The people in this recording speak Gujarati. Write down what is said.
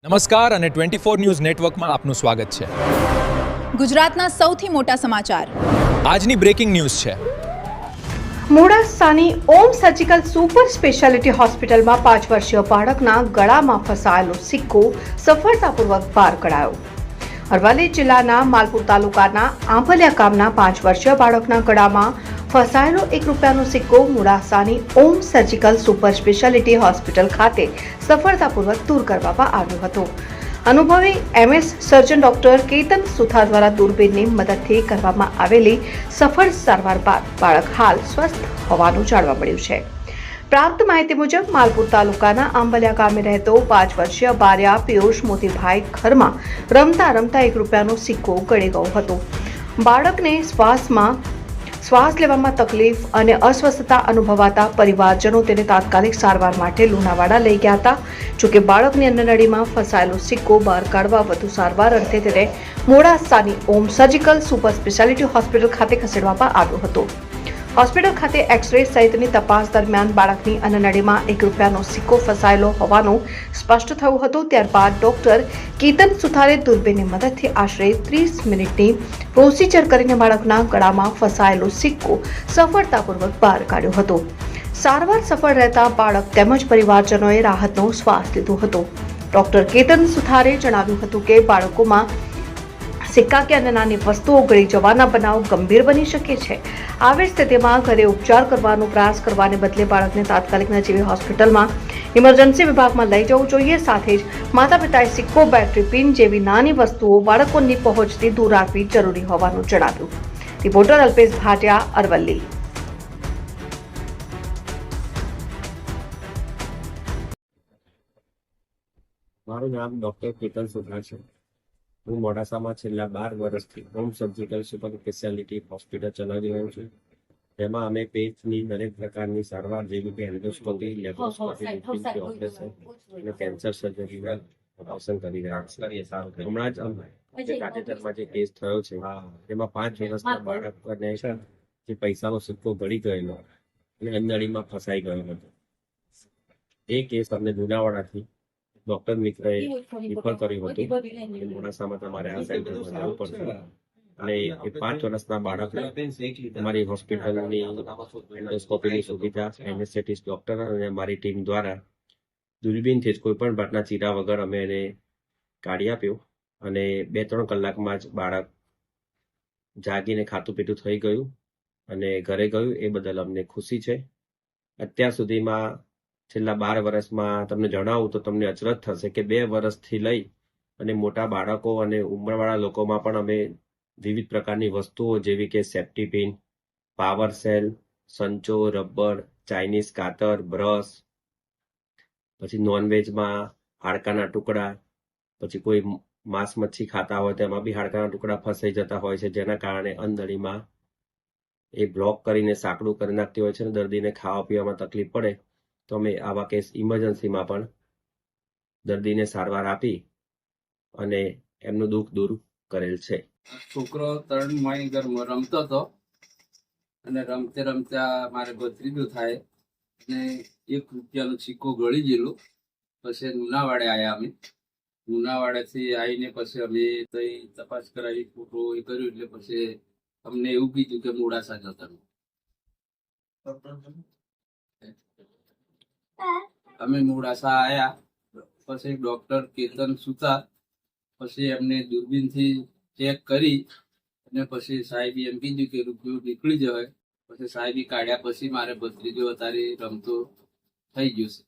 નમસ્કાર અને 24 ન્યૂઝ નેટવર્કમાં આપનું સ્વાગત છે. ગુજરાતના સૌથી મોટા સમાચાર આજની બ્રેકિંગ ન્યૂઝ છે. મોડાસાની ઓમ સર્જિકલ સુપર સ્પેશિયાલિટી હોસ્પિટલમાં 5 વર્ષીય બાળકના ગળામાં ફસાયેલો સિક્કો સફળતાપૂર્વક બહાર કઢાયો. અરવલ્લી જિલ્લાના માલપુર તાલુકાના આંભલિયા ગામના 5 વર્ષીય બાળકના ગળામાં ફસાયેલો ₹1નો સિક્કો મોડાસાની ઓમ સર્જિકલ સુપર સ્પેશિયાલિટી હોસ્પિટલ ખાતે સફળતાપૂર્વક દૂર કરવામાં આવ્યો હતો. અનુભવી MS સર્જન ડોક્ટર કેતન સુથાર દ્વારા દૂરબીનની મદદથી કરવામાં આવેલી સફળ સારવાર બાદ બાળક હાલ સ્વસ્થ હોવાનું જાણવા મળ્યું છે. પ્રાપ્ત માહિતી મુજબ માલપુર તાલુકાના આંબલિયા ગામે રહેતો 5 વર્ષીય બારિયા પિયુષ મોતીભાઈ ઘરમાં રમતા રમતા ₹1નો સિક્કો ગળી ગયો હતો. બાળકને શ્વાસ લેવામાં તકલીફ અને અસ્વસ્થતા અનુભવાતા પરિવારજનો તેને તાત્કાલિક સારવાર માટે લુણાવાડા લઈ ગયા હતા. જોકે બાળકની અન્નનળીમાં ફસાયેલો સિક્કો બહાર કાઢવા વધુ સારવાર અર્થે તેને મોડાસાની ઓમ સર્જિકલ સુપર સ્પેશિયાલિટી હોસ્પિટલ ખાતે ખસેડવામાં આવ્યો હતો. હોસ્પિટલ ખાતે એક્સ-રે સહિતની તપાસ દરમિયાન બાળકની અન્નનળીમાં ₹1નો સિક્કો ફસાયેલો હોવાનું સ્પષ્ટ થયું હતું. ત્યારબાદ ડોક્ટર કેતન સુથારે દૂરબીનની મદદથી આશરે 30 મિનિટની પ્રોસિજર કરીને બાળકના ગળામાં ફસાયેલો સિક્કો સફળતાપૂર્વક બહાર કાઢ્યો હતો. સારવાર સફળ રહેતા બાળક તેમજ પરિવારજનોએ રાહતનો શ્વાસ લીધો હતો. ડોક્ટર કેતન સુથારે જણાવ્યું હતું કે બાળકોમાં સિક્કા કે અન્ય નાની વસ્તુઓ ગળી જવાના બનાવ ગંભીર બની શકે છે. આવી સ્થિતિમાં ઘરે ઉપચાર કરવાનો પ્રયાસ કરવાને બદલે બાળકને તાત્કાલિક નજીવી હોસ્પિટલમાં ઇમરજન્સી વિભાગમાં લઈ જવું જોઈએ. સાથે જ માતા પિતાએ સિક્કો, બેટરી પિન જેવી નાની વસ્તુઓ બાળકોની પહોંચથી દૂર રાખવી જરૂરી હોવાનું જણાવ્યું. રિપોર્ટર અલ્પેશ ભાટિયા, અરવલ્લી. મારું નામ ડોક્ટર કેતન સુથાર છે. હું મોડાસામાં છેલ્લા 12 વર્ષથી home surgical super speciality hospital ચલાવી રહ્યો છું. તેમાં અમે પેટની દરેક પ્રકારની સારવાર જેવી કે એન્ડોસ્કોપી, લેપ્રોસ્કોપી, ઓપરેશન અને કેન્સર સર્જરીના ઓપરેશન કરી રહ્યા છીએ. હમણાં જ તાજેતરમાં જે કેસ થયો છે તેમાં 5 વર્ષના બાળકને જે પૈસાનો સિક્કો ગળી ગયેલો અને અન્નળીમાં ફસાઈ ગયો હતો. એ કેસ અમને લુણાવાડાથી ડોક્ટર મિત્રએ રિફર કર્યું હતું. મોડાસામાં તમારે આ સેન્ટરમાં જવું પડશે અને એ 5 વર્ષના બાળકને અમારી હોસ્પિટલની એન્ડોસ્કોપીની સુવિધા, એનેસ્થેટિસ્ટ ડોક્ટર અને અમારી ટીમ દ્વારા દૂરબીનથી જ કોઈ પણ પ્રકારના ચીરા વગર અમે એને કાઢી આપ્યું અને 2-3 કલાકમાં જ બાળક જાગીને ખાતું પીતું થઈ ગયું અને ઘરે ગયું. એ બદલ અમને ખુશી છે. અત્યાર સુધીમાં છેલ્લા 12 વર્ષમાં તમને જણાવું તો તમને અચરજ થશે કે 2 વર્ષથી લઈ અને મોટા બાળકો અને ઉંમરવાળા લોકોમાં પણ અમે વિવિધ પ્રકારની વસ્તુઓ જેવી કે સેફ્ટી પિન, પાવર સેલ, સંચો, રબર, ચાઇનીઝ કાતર, બ્રશ, પછી નોનવેજમાં હાડકાના ટુકડા, પછી કોઈ માંસ મચ્છી ખાતા હોય તેમાં બી હાડકાના ટુકડા ફસાઈ જતા હોય છે, જેના કારણે અંદરડીમાં એ બ્લોક કરીને સાંકડું કરી નાખતી હોય છે અને દર્દીને ખાવા પીવામાં તકલીફ પડે તો અમે આવા કેસ ઇમરજન્સીમાં પણ દર્દીને સારવાર આપી અને એમનું દુઃખ દૂર કરેલ છે. છોકરો 3 માઇલ ઘરમાં રમતો હતો અને રમતે રમતા મારે ભત્રીજું થાય અને ₹1નો સિક્કો ગળી ગયેલો. પછી લુણાવાડે આવ્યા અમે. લુણાવાડેથી આવીને પછી અમે તપાસ કરાવી, ફોટો એ કર્યું એટલે પછી અમને એવું કીધું કે મોડાસા જતા. અમે મોડાસા આવ્યા પછી ડોક્ટર કેતન સુથાર પછી એમને દૂરબીનથી ચેક કરી અને પછી સાહેબે એમ કીધું કે રૂપિયો નીકળી જવાય. પછી સાહેબે કાઢ્યા પછી મારે ભત્રીજો અત્યારે રમતો થઈ ગયો છે.